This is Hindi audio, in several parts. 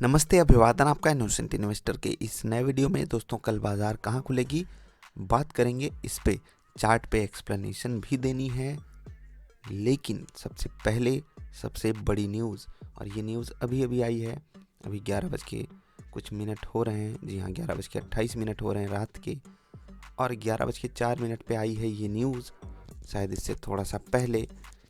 नमस्ते, अभिवादन आपका इनोसेंट इन्वेस्टर के इस नए वीडियो में। दोस्तों, कल बाजार कहाँ खुलेगी बात करेंगे, इस पे चार्ट पे एक्सप्लेनेशन भी देनी है। लेकिन सबसे पहले सबसे बड़ी न्यूज़, और ये न्यूज़ अभी अभी आई है, अभी 11 बज के कुछ मिनट हो रहे हैं। जी हाँ, 11:28 हो रहे हैं रात के, और 11:04 पे आई है ये न्यूज़, शायद इससे थोड़ा सा पहले,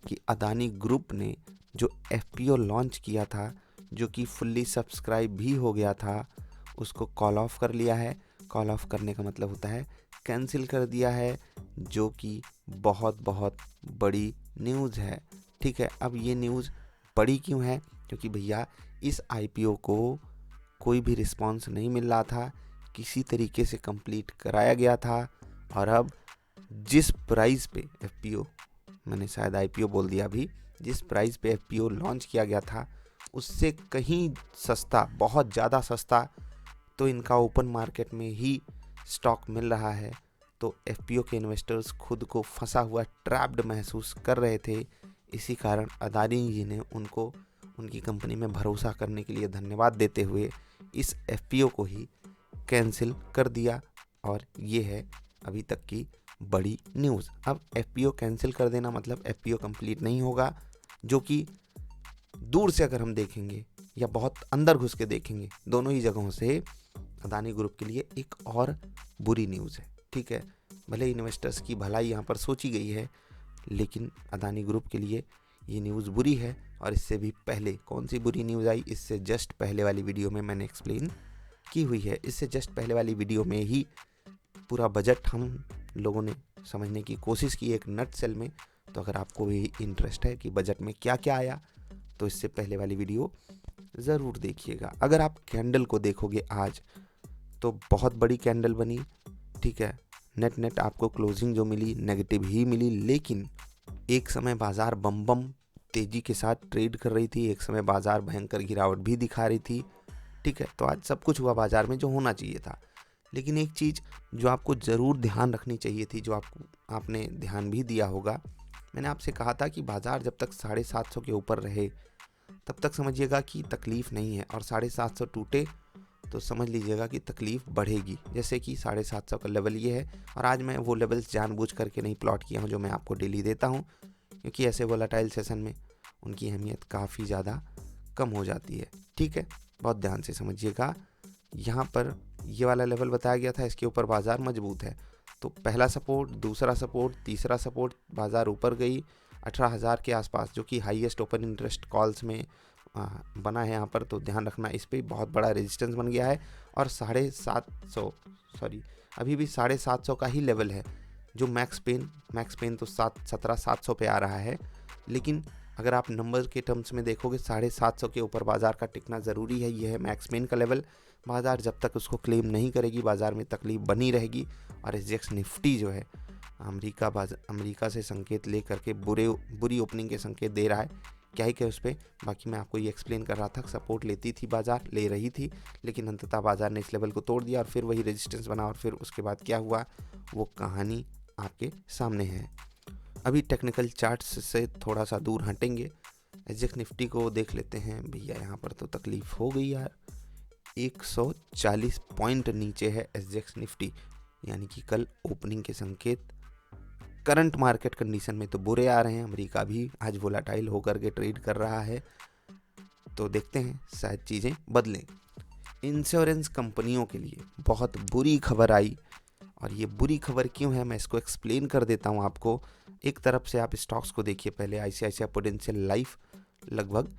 कि अदानी ग्रुप ने जो एफपीओ लॉन्च किया था, जो कि फुल्ली सब्सक्राइब भी हो गया था, उसको कॉल ऑफ कर लिया है। कॉल ऑफ करने का मतलब होता है कैंसिल कर दिया है, जो कि बहुत बहुत बड़ी न्यूज़ है। ठीक है, अब ये न्यूज़ बड़ी क्यों है? क्योंकि भैया इस आईपीओ को कोई भी रिस्पांस नहीं मिल रहा था, किसी तरीके से कंप्लीट कराया गया था, और अब जिस प्राइस पे एफपीओ, मैंने शायद आईपीओ बोल दिया अभी, जिस प्राइस पे एफपीओ लॉन्च किया गया था उससे कहीं सस्ता, बहुत ज़्यादा सस्ता तो इनका ओपन मार्केट में ही स्टॉक मिल रहा है। तो एफपीओ के इन्वेस्टर्स खुद को फंसा हुआ, ट्रैप्ड महसूस कर रहे थे। इसी कारण अदानी जी ने उनको उनकी कंपनी में भरोसा करने के लिए धन्यवाद देते हुए इस एफपीओ को ही कैंसिल कर दिया, और ये है अभी तक की बड़ी न्यूज़। अब एफपीओ कैंसिल कर देना मतलब एफपीओ कंप्लीट नहीं होगा, जो कि दूर से अगर हम देखेंगे या बहुत अंदर घुस के देखेंगे, दोनों ही जगहों से अदानी ग्रुप के लिए एक और बुरी न्यूज़ है। ठीक है, भले इन्वेस्टर्स की भलाई यहाँ पर सोची गई है, लेकिन अदानी ग्रुप के लिए ये न्यूज़ बुरी है। और इससे भी पहले कौन सी बुरी न्यूज़ आई, इससे जस्ट पहले वाली वीडियो में मैंने एक्सप्लेन की हुई है। इससे जस्ट पहले वाली वीडियो में ही पूरा बजट हम लोगों ने समझने की कोशिश की एक नट सेल में। तो अगर आपको भी इंटरेस्ट है कि बजट में क्या क्या आया, तो इससे पहले वाली वीडियो ज़रूर देखिएगा। अगर आप कैंडल को देखोगे आज, तो बहुत बड़ी कैंडल बनी। ठीक है, नेट आपको क्लोजिंग जो मिली नेगेटिव ही मिली, लेकिन एक समय बाजार बम बम तेज़ी के साथ ट्रेड कर रही थी, एक समय बाजार भयंकर गिरावट भी दिखा रही थी। ठीक है, तो आज सब कुछ हुआ बाजार में जो होना चाहिए था। लेकिन एक चीज़ जो आपको ज़रूर ध्यान रखनी चाहिए थी, जो आपने ध्यान भी दिया होगा, मैंने आपसे कहा था कि बाजार जब तक 750 के ऊपर रहे तब तक समझिएगा कि तकलीफ़ नहीं है, और 750 टूटे तो समझ लीजिएगा कि तकलीफ़ बढ़ेगी। जैसे कि 750 का लेवल ये है, और आज मैं वो लेवल्स जानबूझ करके नहीं प्लॉट किया हूँ जो मैं आपको डेली देता हूँ, क्योंकि ऐसे वोलेटाइल सेशन में उनकी अहमियत काफ़ी ज़्यादा कम हो जाती है। ठीक है, बहुत ध्यान से समझिएगा। यहाँ पर ये वाला लेवल बताया गया था, इसके ऊपर बाज़ार मजबूत है। तो पहला सपोर्ट, दूसरा सपोर्ट, तीसरा सपोर्ट, बाज़ार ऊपर गई 18,000 के आसपास, जो कि हाईएस्ट ओपन इंटरेस्ट कॉल्स में बना है यहाँ पर। तो ध्यान रखना, इस पर बहुत बड़ा रेजिस्टेंस बन गया है, और 750 का ही लेवल है। जो मैक्स पेन तो 17,700 पे आ रहा है, लेकिन अगर आप नंबर के टर्म्स में देखोगे 750 के ऊपर बाजार का टिकना ज़रूरी है। यह है मैक्स पेन का लेवल। बाजार जब तक उसको क्लेम नहीं करेगी, बाजार में तकलीफ बनी रहेगी। और एसजीएक्स निफ्टी जो है, अमेरिका से संकेत ले करके बुरी ओपनिंग के संकेत दे रहा है। क्या ही क्या उस पर, बाकी मैं आपको ये एक्सप्लेन कर रहा था। सपोर्ट लेती थी, बाजार ले रही थी, लेकिन अंततः बाजार ने इस लेवल को तोड़ दिया, और फिर वही रेजिस्टेंस बना, और फिर उसके बाद क्या हुआ वो कहानी आपके सामने है। अभी टेक्निकल चार्ट्स से थोड़ा सा दूर हटेंगे, एसजीएक्स निफ्टी को देख लेते हैं। भैया यहाँ पर तो तकलीफ हो गई यार, 140 पॉइंट नीचे है एसजीएक्स निफ्टी, यानी कि कल ओपनिंग के संकेत करंट मार्केट कंडीशन में तो बुरे आ रहे हैं। अमेरिका भी आज वोलाटाइल होकर के ट्रेड कर रहा है, तो देखते हैं शायद चीज़ें बदलें। इंश्योरेंस कंपनियों के लिए बहुत बुरी खबर आई, और ये बुरी खबर क्यों है मैं इसको एक्सप्लेन कर देता हूँ आपको। एक तरफ से आप स्टॉक्स को देखिए पहले। आईसीआईसीआई प्रूडेंशियल लाइफ लगभग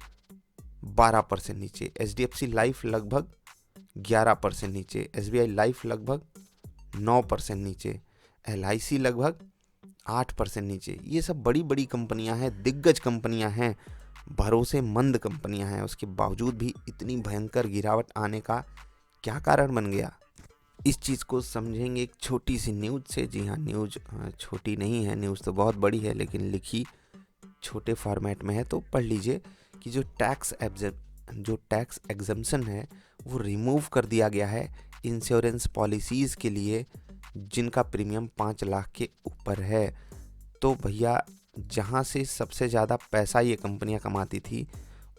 12% नीचे, एचडीएफसी लाइफ लगभग 11% नीचे, एसबीआई लाइफ लगभग 9% नीचे, एलआईसी लगभग 8% नीचे। ये सब बड़ी बड़ी कंपनियां हैं, दिग्गज कंपनियां हैं, भरोसेमंद कंपनियां हैं, उसके बावजूद भी इतनी भयंकर गिरावट आने का क्या कारण बन गया, इस चीज़ को समझेंगे एक छोटी सी न्यूज़ से। जी हाँ, न्यूज़ छोटी नहीं है, न्यूज़ तो बहुत बड़ी है, लेकिन लिखी छोटे फॉर्मेट में है। तो पढ़ लीजिए कि जो टैक्स एग्जम्पशन है वो रिमूव कर दिया गया है इंश्योरेंस पॉलिसीज़ के लिए जिनका प्रीमियम 5 लाख के ऊपर है। तो भैया जहाँ से सबसे ज़्यादा पैसा ये कंपनियां कमाती थी,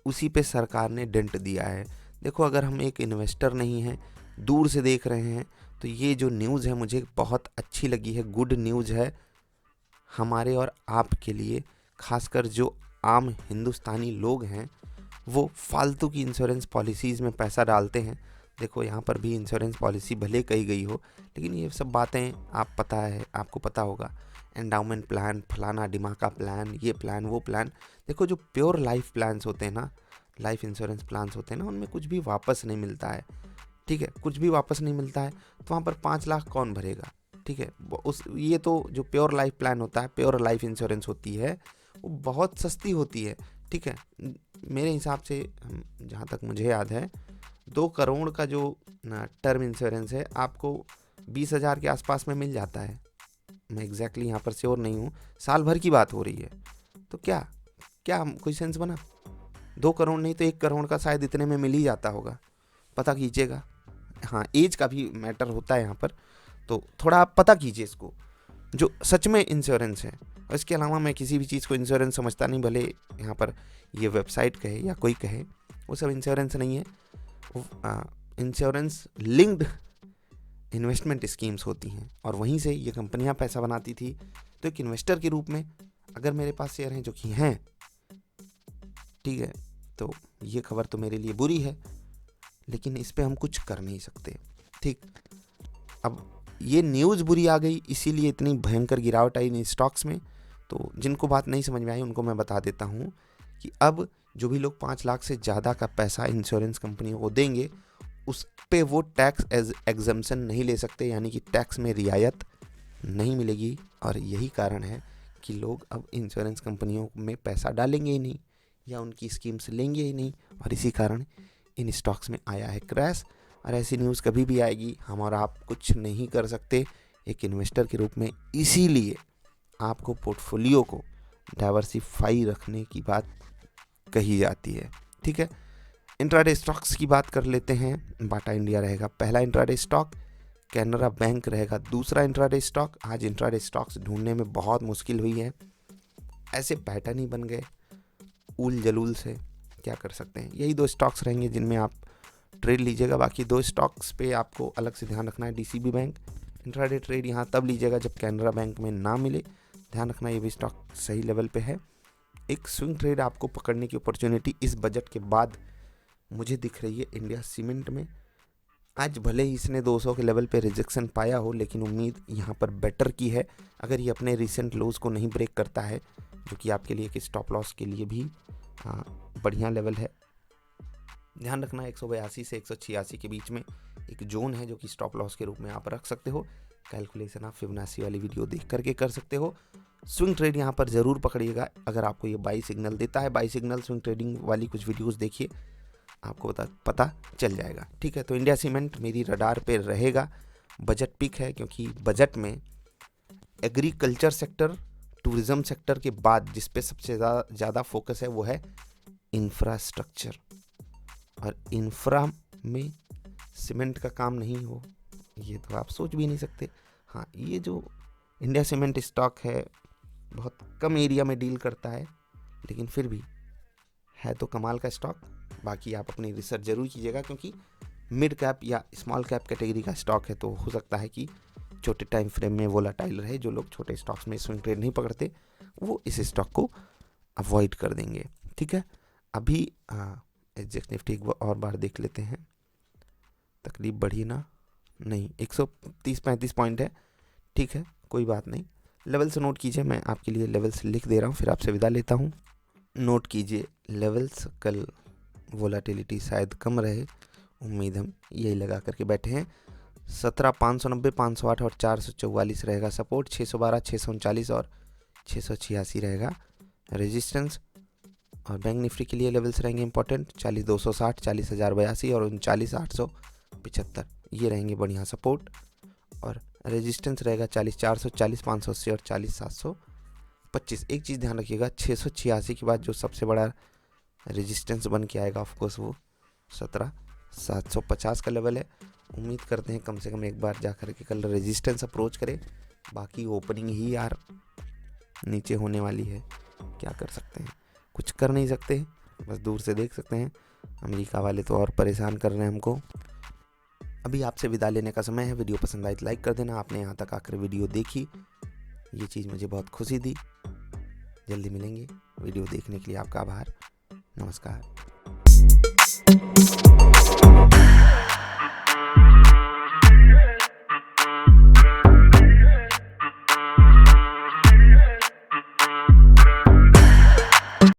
उसी पे सरकार ने डेंट दिया है। देखो, अगर हम एक इन्वेस्टर नहीं हैं, दूर से देख रहे हैं, तो ये जो न्यूज़ है मुझे बहुत अच्छी लगी है, गुड न्यूज़ है हमारे और आपके लिए। खासकर जो आम हिंदुस्तानी लोग हैं वो फालतू की इंश्योरेंस पॉलिसीज़ में पैसा डालते हैं। देखो, यहाँ पर भी इंश्योरेंस पॉलिसी भले कही गई हो, लेकिन ये सब बातें आपको पता होगा। एंडाउमेंट प्लान, फलाना डिमाका प्लान, ये प्लान, वो प्लान। देखो, जो प्योर लाइफ प्लान्स होते हैं ना, लाइफ इंश्योरेंस प्लान्स होते हैं ना, उनमें कुछ भी वापस नहीं मिलता है। ठीक है, कुछ भी वापस नहीं मिलता है, तो वहाँ पर 5 लाख कौन भरेगा? ठीक है, ये तो जो प्योर लाइफ प्लान होता है, प्योर लाइफ इंश्योरेंस होती है, वो बहुत सस्ती होती है। ठीक है, मेरे हिसाब से, जहाँ तक मुझे याद है, 2 करोड़ का जो टर्म इंश्योरेंस है आपको 20,000 के आसपास में मिल जाता है। मैं एग्जैक्टली यहाँ पर श्योर नहीं हूँ, साल भर की बात हो रही है। तो क्या क्या कोई सेंस बना? 2 करोड़ नहीं तो 1 करोड़ का शायद इतने में मिल ही जाता होगा, पता कीजिएगा। हाँ, एज का भी मैटर होता है यहाँ पर, तो थोड़ा आप पता कीजिए इसको, जो सच में इंश्योरेंस है। और इसके अलावा मैं किसी भी चीज़ को इंश्योरेंस समझता नहीं, भले यहाँ पर ये वेबसाइट कहे या कोई कहे, वो सब इंश्योरेंस नहीं है। वो इंश्योरेंस लिंक्ड इन्वेस्टमेंट स्कीम्स होती हैं, और वहीं से ये कंपनियां पैसा बनाती थी। तो एक इन्वेस्टर के रूप में अगर मेरे पास शेयर हैं, जो कि हैं, ठीक है, तो ये खबर तो मेरे लिए बुरी है, लेकिन इस पे हम कुछ कर नहीं सकते। ठीक, अब ये न्यूज़ बुरी आ गई, इसीलिए इतनी भयंकर गिरावट आई इन स्टॉक्स में। तो जिनको बात नहीं समझ में आई उनको मैं बता देता हूँ कि अब जो भी लोग 5 लाख से ज़्यादा का पैसा इंश्योरेंस कंपनियों को देंगे, उस पे वो टैक्स एग्जम्पशन नहीं ले सकते, यानी कि टैक्स में रियायत नहीं मिलेगी। और यही कारण है कि लोग अब इंश्योरेंस कंपनियों में पैसा डालेंगे ही नहीं, या उनकी स्कीम्स लेंगे ही नहीं, और इसी कारण इन स्टॉक्स में आया है क्रैश। और ऐसी न्यूज़ कभी भी आएगी, हम और आप कुछ नहीं कर सकते एक इन्वेस्टर के रूप में। इसीलिए आपको पोर्टफोलियो को डाइवर्सिफाई रखने की बात कही जाती है। ठीक है, इंट्राडे स्टॉक्स की बात कर लेते हैं। बाटा इंडिया रहेगा पहला इंट्राडे स्टॉक, कैनरा बैंक रहेगा दूसरा इंट्राडे स्टॉक। आज इंट्राडे स्टॉक्स ढूंढने में बहुत मुश्किल हुई है, ऐसे पैटर्न ही बन गए उल जलूल से, क्या कर सकते हैं। यही 2 स्टॉक्स रहेंगे जिनमें आप ट्रेड लीजिएगा। बाकी 2 स्टॉक्स पे आपको अलग से ध्यान रखना है। डीसीबी बैंक इंट्राडे ट्रेड यहाँ तब लीजिएगा जब कैनरा बैंक में ना मिले, ध्यान रखना ये भी स्टॉक सही लेवल पे है। एक स्विंग ट्रेड आपको पकड़ने की अपॉर्चुनिटी इस बजट के बाद मुझे दिख रही है इंडिया सीमेंट में। आज भले ही इसने 200 के लेवल पे रिजेक्शन पाया हो, लेकिन उम्मीद यहाँ पर बेटर की है। अगर ये अपने रिसेंट लोज को नहीं ब्रेक करता है, जो कि आपके लिए एक स्टॉप लॉस के लिए भी बढ़िया लेवल है। ध्यान रखना 182 से 186 के बीच में एक जोन है, जो कि स्टॉप लॉस के रूप में आप रख सकते हो। कैलकुलेशन आप फिबोनाची वाली वीडियो देख करके कर सकते हो। स्विंग ट्रेड यहाँ पर ज़रूर पकड़िएगा अगर आपको ये बाई सिग्नल देता है। बाई सिग्नल स्विंग ट्रेडिंग वाली कुछ वीडियोस देखिए, आपको पता चल जाएगा। ठीक है, तो इंडिया सीमेंट मेरी रडार पे रहेगा। बजट पिक है, क्योंकि बजट में एग्रीकल्चर सेक्टर, टूरिज्म सेक्टर के बाद जिस पे सबसे ज़्यादा फोकस है वो है इंफ्रास्ट्रक्चर। और इंफ्रा में सीमेंट का काम नहीं हो, ये तो आप सोच भी नहीं सकते। हाँ, ये जो इंडिया सीमेंट स्टॉक है बहुत कम एरिया में डील करता है, लेकिन फिर भी है तो कमाल का स्टॉक। बाकी आप अपनी रिसर्च जरूर कीजिएगा, क्योंकि मिड कैप या स्मॉल कैप कैटेगरी का स्टॉक है, तो हो सकता है कि छोटे टाइम फ्रेम में वोलाटाइल रहे। जो लोग छोटे स्टॉक्स में स्विंग ट्रेड नहीं पकड़ते, वो इस स्टॉक को अवॉइड कर देंगे। ठीक है, अभी एग्जैक्ट निफ्टी एक और बार देख लेते हैं। तकलीफ बढ़ी ना? नहीं, 130-35 पॉइंट है। ठीक है, कोई बात नहीं। लेवल्स नोट कीजिए, मैं आपके लिए लेवल्स लिख दे रहा हूँ, फिर आपसे विदा लेता हूँ। नोट कीजिए लेवल्स। कल वोलाटिलिटी शायद कम रहे, उम्मीद हम यही लगा करके बैठे हैं। 17,590, 508 और 444 रहेगा सपोर्ट। 612, 639 और 686 रहेगा रेजिस्टेंस। और बैंक निफ्टी के लिए लेवल्स रहेंगे इंपॉर्टेंट, 40,260, 40,082 और 39,875, ये रहेंगे बढ़िया सपोर्ट। और रेजिस्टेंस रहेगा 40,400, 40,580 और 40,725। एक चीज़ ध्यान रखिएगा, 686 के बाद जो सबसे बड़ा रेजिस्टेंस बन के आएगा ऑफकोर्स वो 17,750 का लेवल है। उम्मीद करते हैं कम से कम एक बार जा कर के कल रेजिस्टेंस अप्रोच करे। बाकी ओपनिंग ही यार नीचे होने वाली है, क्या कर सकते हैं, कुछ कर नहीं सकते, बस दूर से देख सकते हैं। अमेरिका वाले तो और परेशान कर रहे हैं हमको। अभी आपसे विदा लेने का समय है। वीडियो पसंद आई तो लाइक कर देना। आपने यहाँ तक आकर वीडियो देखी, ये चीज़ मुझे बहुत खुशी दी। जल्दी मिलेंगे। वीडियो देखने के लिए आपका आभार। नमस्कार।